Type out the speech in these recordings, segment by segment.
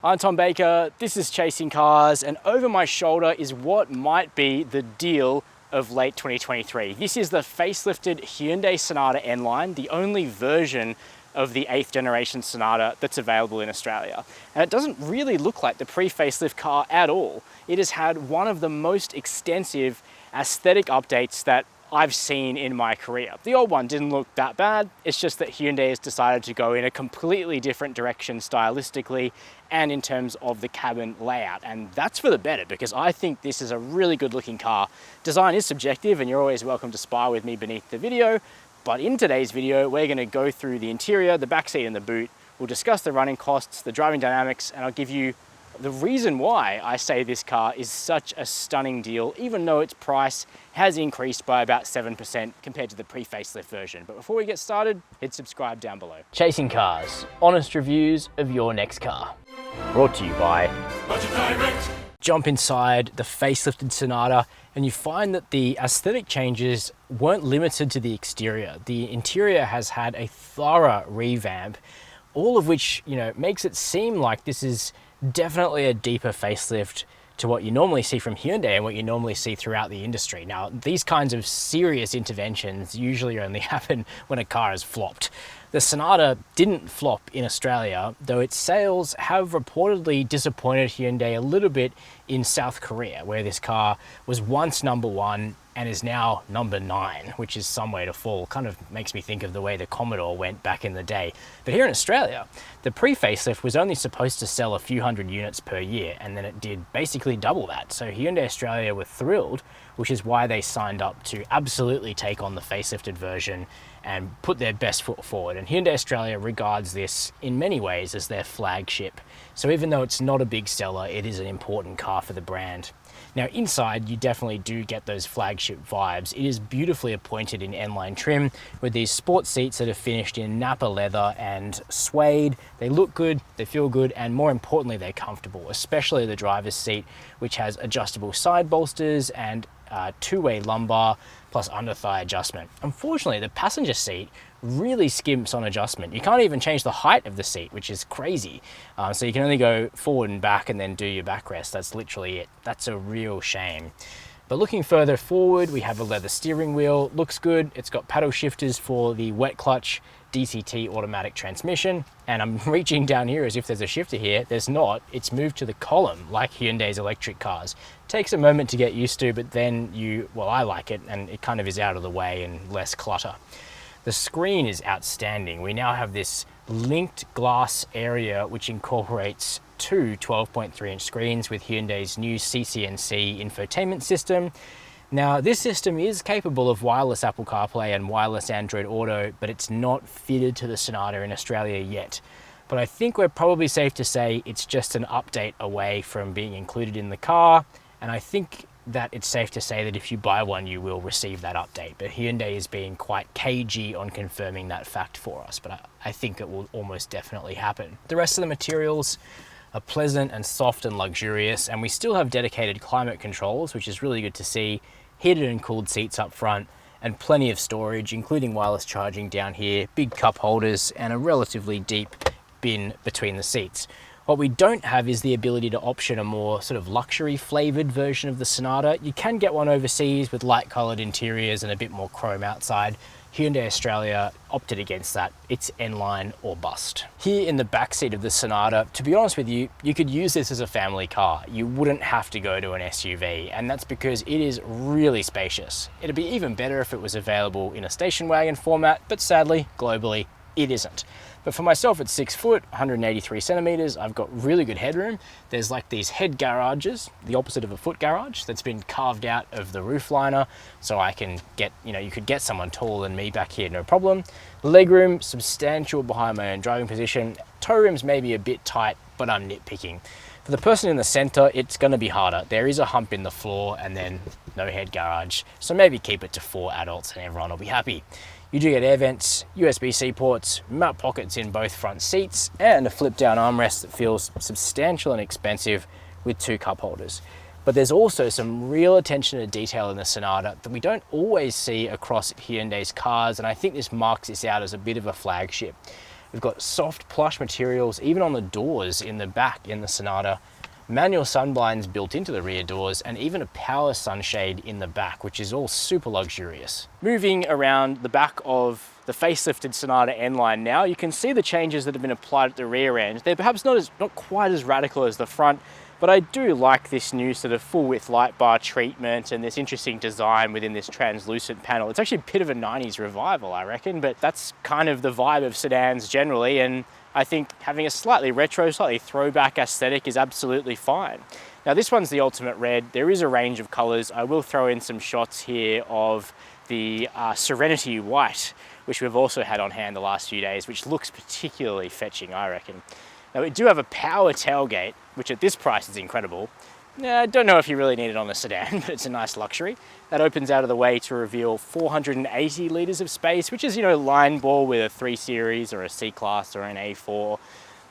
I'm Tom Baker, this is Chasing Cars, and over my shoulder is what might be the deal of late 2023. This is the facelifted Hyundai Sonata N Line, the only version of the 8th generation Sonata that's available in Australia. And it doesn't really look like the pre-facelift car at all. It has had one of the most extensive aesthetic updates that I've seen in my career. The old one didn't look that bad, it's just that Hyundai has decided to go in a completely different direction stylistically and in terms of the cabin layout. And that's for the better, because I think this is a really good looking car. Design is subjective and you're always welcome to spar with me beneath the video, but in today's video, we're gonna go through the interior, the backseat and the boot. We'll discuss the running costs, the driving dynamics, and I'll give you the reason why I say this car is such a stunning deal, even though its price has increased by about 7% compared to the pre-facelift version. But before we get started, hit subscribe down below. Chasing Cars, honest reviews of your next car. Brought to you by Budget Direct. Jump inside the facelifted Sonata and you find that the aesthetic changes weren't limited to the exterior. The interior has had a thorough revamp, all of which, makes it seem like this is definitely a deeper facelift to what you normally see from Hyundai and what you normally see throughout the industry. Now, these kinds of serious interventions usually only happen when a car is flopped. The Sonata didn't flop in Australia, though its sales have reportedly disappointed Hyundai a little bit in South Korea, where this car was once #1 and is now #9, which is some way to fall. Kind of makes me think of the way the Commodore went back in the day. But here in Australia, the pre-facelift was only supposed to sell a few hundred units per year, and then it did basically double that. So Hyundai Australia were thrilled, which is why they signed up to absolutely take on the facelifted version and put their best foot forward. And Hyundai Australia regards this in many ways as their flagship. So even though it's not a big seller, it is an important car for the brand. Now inside, you definitely do get those flagship vibes. It is beautifully appointed in N-line trim with these sports seats that are finished in Napa leather and suede. They look good, they feel good, and more importantly, they're comfortable, especially the driver's seat, which has adjustable side bolsters and two-way lumbar plus under thigh adjustment. Unfortunately, the passenger seat really skimps on adjustment. You can't even change the height of the seat, which is crazy. So you can only go forward and back and then do your backrest. That's literally it. That's a real shame. But looking further forward, we have a leather steering wheel. Looks good. It's got paddle shifters for the wet clutch DCT automatic transmission. And I'm reaching down here as if there's a shifter here. There's not. It's moved to the column like Hyundai's electric cars. Takes a moment to get used to, but then I like it, and it kind of is out of the way and less clutter. The screen is outstanding. We now have this linked glass area which incorporates two 12.3-inch screens with Hyundai's new CCNC infotainment system. Now, this system is capable of wireless Apple CarPlay and wireless Android Auto, but it's not fitted to the Sonata in Australia yet. But I think we're probably safe to say it's just an update away from being included in the car, and I think that it's safe to say that if you buy one, you will receive that update. But Hyundai is being quite cagey on confirming that fact for us, but I think it will almost definitely happen. The rest of the materials are pleasant and soft and luxurious, and we still have dedicated climate controls, which is really good to see, heated and cooled seats up front, and plenty of storage, including wireless charging down here, big cup holders, and a relatively deep bin between the seats. What we don't have is the ability to option a more sort of luxury flavored version of the Sonata. You can get one overseas with light colored interiors and a bit more chrome outside. Hyundai Australia opted against that. It's N-line or bust. Here in the backseat of the Sonata, to be honest with you, you could use this as a family car. You wouldn't have to go to an SUV, and that's because it is really spacious. It'd be even better if it was available in a station wagon format, but sadly, globally, it isn't. But for myself at 6 foot, 183 centimeters, I've got really good headroom. There's like these head garages, the opposite of a foot garage, that's been carved out of the roof liner, so I can get, you could get someone taller than me back here, no problem. Legroom, substantial behind my own driving position. Toe rims may be a bit tight, but I'm nitpicking. For the person in the center, it's gonna be harder. There is a hump in the floor and then no head garage, so maybe keep it to 4 adults and everyone will be happy. You do get air vents, USB-C ports, mount pockets in both front seats, and a flip-down armrest that feels substantial and expensive with 2 cup holders. But there's also some real attention to detail in the Sonata that we don't always see across Hyundai's cars, and I think this marks this out as a bit of a flagship. We've got soft plush materials, even on the doors in the back in the Sonata. Manual sunblinds built into the rear doors, and even a power sunshade in the back, which is all super luxurious. Moving around the back of the facelifted Sonata N Line now, you can see the changes that have been applied at the rear end. They're perhaps not quite as radical as the front, but I do like this new sort of full width light bar treatment and this interesting design within this translucent panel. It's actually a bit of a 90s revival, I reckon, but that's kind of the vibe of sedans generally, and I think having a slightly retro, slightly throwback aesthetic is absolutely fine. Now this one's the ultimate red. There is a range of colors. I will throw in some shots here of the Serenity White, which we've also had on hand the last few days, which looks particularly fetching, I reckon. Now we do have a power tailgate, which at this price is incredible. I don't know if you really need it on a sedan, but it's a nice luxury. That opens out of the way to reveal 480 litres of space, which is, you know, line ball with a 3 Series or a C-Class or an A4.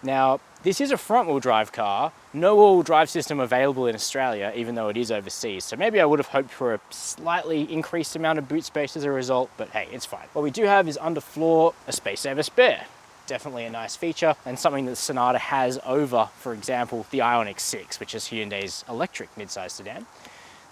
Now, this is a front-wheel drive car, no all-wheel drive system available in Australia, even though it is overseas. So maybe I would have hoped for a slightly increased amount of boot space as a result, but hey, it's fine. What we do have is underfloor a space saver spare. Definitely a nice feature, and something that Sonata has over, for example, the Ioniq 6, which is Hyundai's electric midsize sedan.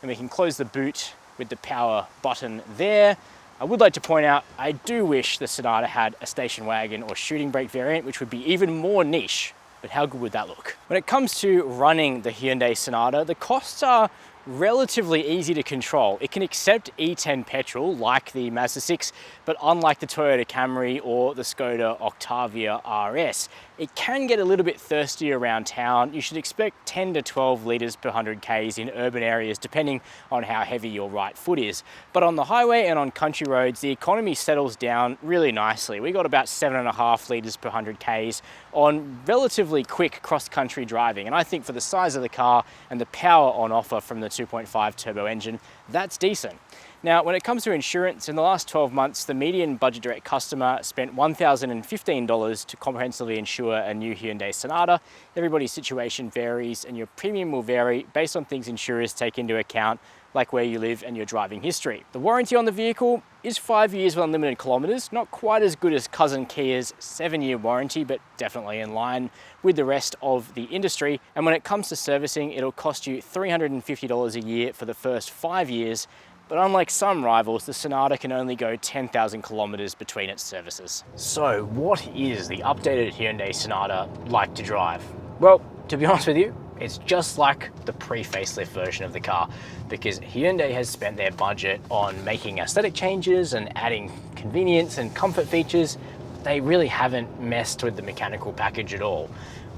And we can close the boot with the power button there. I would like to point out, I do wish the Sonata had a station wagon or shooting brake variant, which would be even more niche, but how good would that look? When it comes to running the Hyundai Sonata, the costs are relatively easy to control. It can accept E10 petrol like the Mazda 6, but unlike the Toyota Camry or the Skoda Octavia RS, it can get a little bit thirsty around town. You should expect 10 to 12 litres per 100 Ks in urban areas, depending on how heavy your right foot is. But on the highway and on country roads, the economy settles down really nicely. We got about 7.5 litres per 100 Ks on relatively quick cross-country driving. And I think for the size of the car and the power on offer from the 2.5 turbo engine, that's decent. Now, when it comes to insurance, in the last 12 months, the median budget direct customer spent $1,015 to comprehensively insure a new Hyundai Sonata. Everybody's situation varies, and your premium will vary based on things insurers take into account, like where you live and your driving history. The warranty on the vehicle is 5 years with unlimited kilometers, not quite as good as cousin Kia's 7-year warranty, but definitely in line with the rest of the industry. And when it comes to servicing, it'll cost you $350 a year for the first 5 years. But unlike some rivals, the Sonata can only go 10,000 kilometers between its services. So what is the updated Hyundai Sonata like to drive? Well, to be honest with you, it's just like the pre-facelift version of the car, because Hyundai has spent their budget on making aesthetic changes and adding convenience and comfort features. They really haven't messed with the mechanical package at all,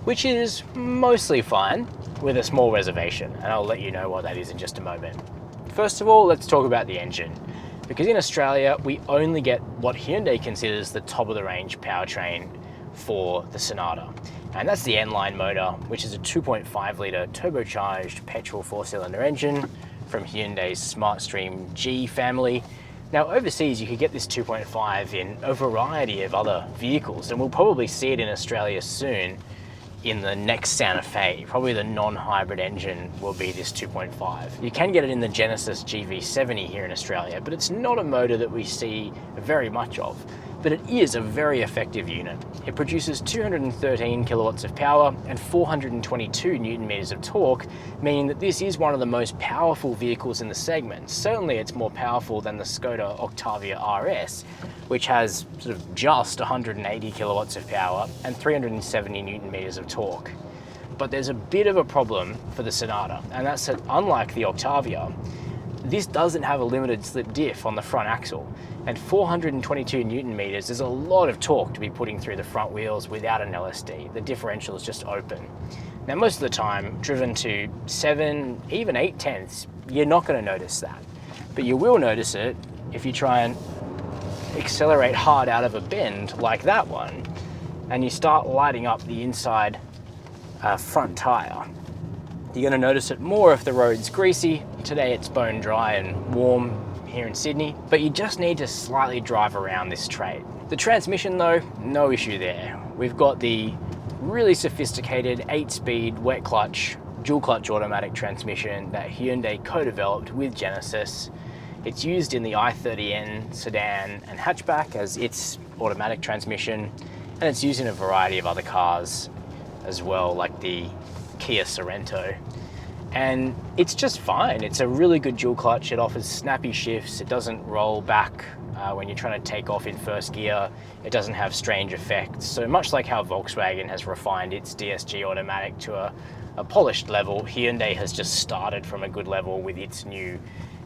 which is mostly fine, with a small reservation, and I'll let you know what that is in just a moment. First of all, let's talk about the engine, because in Australia, we only get what Hyundai considers the top of the range powertrain for the Sonata. And that's the N Line motor, which is a 2.5 litre turbocharged petrol 4-cylinder engine from Hyundai's SmartStream G family. Now overseas, you could get this 2.5 in a variety of other vehicles, and we'll probably see it in Australia soon in the next Santa Fe. Probably the non-hybrid engine will be this 2.5. You can get it in the Genesis GV70 here in Australia, but it's not a motor that we see very much of. But it is a very effective unit. It produces 213 kilowatts of power and 422 Newton meters of torque, meaning that this is one of the most powerful vehicles in the segment. Certainly it's more powerful than the Skoda Octavia RS, which has sort of just 180 kilowatts of power and 370 Newton meters of torque. But there's a bit of a problem for the Sonata, and that's that unlike the Octavia, this doesn't have a limited slip diff on the front axle, and 422 Newton meters is a lot of torque to be putting through the front wheels without an LSD. The differential is just open. Now, most of the time, driven to 7, even 8 tenths, you're not going to notice that. But you will notice it if you try and accelerate hard out of a bend like that one, and you start lighting up the inside front tire. You're going to notice it more if the road's greasy. Today it's bone dry and warm here in Sydney, but you just need to slightly drive around this trait. The transmission though, no issue there. We've got the really sophisticated 8-speed wet clutch, dual clutch automatic transmission that Hyundai co-developed with Genesis. It's used in the i30N sedan and hatchback as its automatic transmission, And it's used in a variety of other cars as well, like the Kia Sorento. And it's just fine. It's a really good dual clutch. It offers snappy shifts. It doesn't roll back when you're trying to take off in first gear. It doesn't have strange effects. So much like how Volkswagen has refined its DSG automatic to a polished level, Hyundai has just started from a good level with its new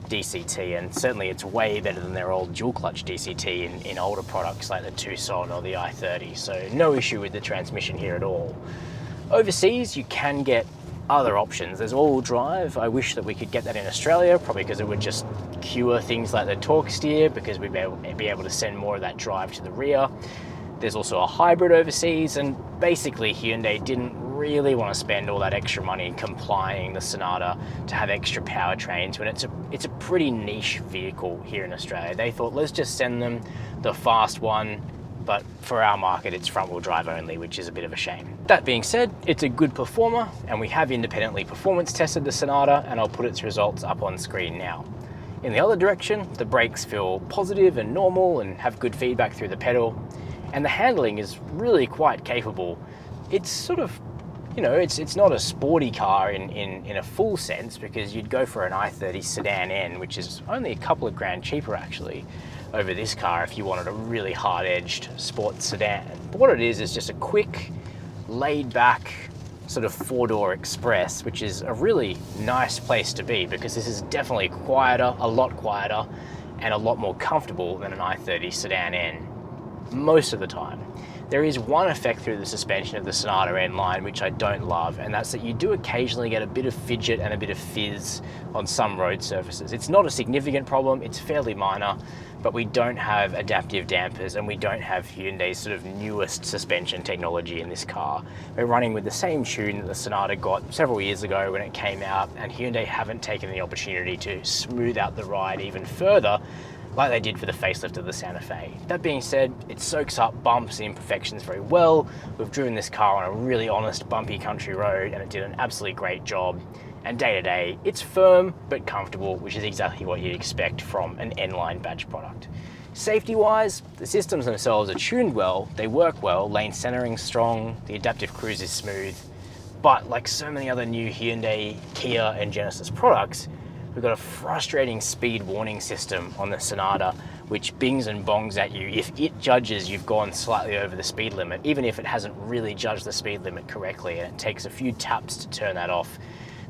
DCT, and certainly it's way better than their old dual clutch DCT in older products like the Tucson or the i30. So no issue with the transmission here at all. Overseas, you can get other options. There's all-wheel drive. I wish that we could get that in Australia, probably because it would just cure things like the torque steer, because we'd be able to send more of that drive to the rear. There's also a hybrid overseas, and basically Hyundai didn't really want to spend all that extra money complying the Sonata to have extra powertrains when it's a pretty niche vehicle here in Australia. They thought, let's just send them the fast one, but for our market, it's front-wheel drive only, which is a bit of a shame. That being said, it's a good performer, and we have independently performance tested the Sonata, and I'll put its results up on screen now. In the other direction, the brakes feel positive and normal and have good feedback through the pedal, and the handling is really quite capable. It's sort of, you know, it's not a sporty car in a full sense, because you'd go for an i30 Sedan N, which is only a couple of grand cheaper actually, over this car if you wanted a really hard-edged sports sedan. But what it is just a quick, laid-back sort of four-door express, which is a really nice place to be, because this is definitely quieter, a lot quieter, and a lot more comfortable than an i30 Sedan N most of the time. There is one effect through the suspension of the Sonata N Line which I don't love, and that's that you do occasionally get a bit of fidget and a bit of fizz on some road surfaces. It's not a significant problem, it's fairly minor, but we don't have adaptive dampers and we don't have Hyundai's sort of newest suspension technology in this car. We're running with the same tune that the Sonata got several years ago when it came out, and Hyundai haven't taken the opportunity to smooth out the ride even further like they did for the facelift of the Santa Fe. That being said, it soaks up bumps and imperfections very well. We've driven this car on a really honest, bumpy country road, and it did an absolutely great job. And day to day, it's firm but comfortable, which is exactly what you'd expect from an N-Line badge product. Safety-wise, the systems themselves are tuned well, they work well, lane centering's strong, the adaptive cruise is smooth, but like so many other new Hyundai, Kia, and Genesis products, we've got a frustrating speed warning system on the Sonata, which bings and bongs at you if it judges you've gone slightly over the speed limit, even if it hasn't really judged the speed limit correctly, and it takes a few taps to turn that off.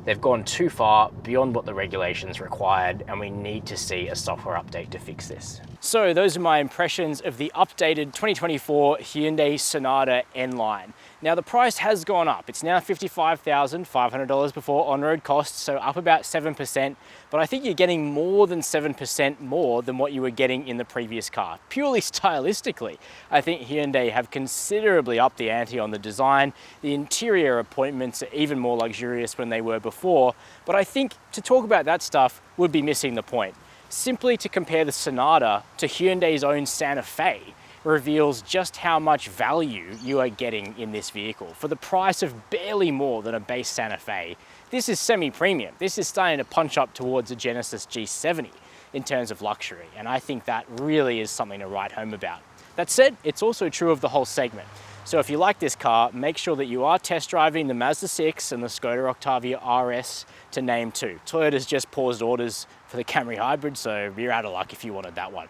They've gone too far beyond what the regulations required, and we need to see a software update to fix this. So those are my impressions of the updated 2024 Hyundai Sonata N Line. Now the price has gone up. It's now $55,500 before on-road costs, so up about 7%, but I think you're getting more than 7% more than what you were getting in the previous car. Purely stylistically, I think Hyundai have considerably upped the ante on the design. The interior appointments are even more luxurious than they were before, but I think to talk about that stuff would be missing the point. Simply to compare the Sonata to Hyundai's own Santa Fe reveals just how much value you are getting in this vehicle. For the price of barely more than a base Santa Fe, this is semi-premium. This is starting to punch up towards a Genesis G70 in terms of luxury, and I think that really is something to write home about. That said, it's also true of the whole segment. So if you like this car, make sure that you are test driving the Mazda 6 and the Skoda Octavia RS, to name two. Toyota's just paused orders for the Camry hybrid, so you're out of luck if you wanted that one.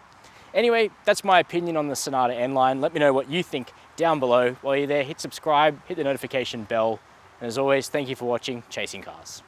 Anyway, that's my opinion on the Sonata N Line. Let me know what you think down below. While you're there, hit subscribe, hit the notification bell, and as always, thank you for watching Chasing Cars.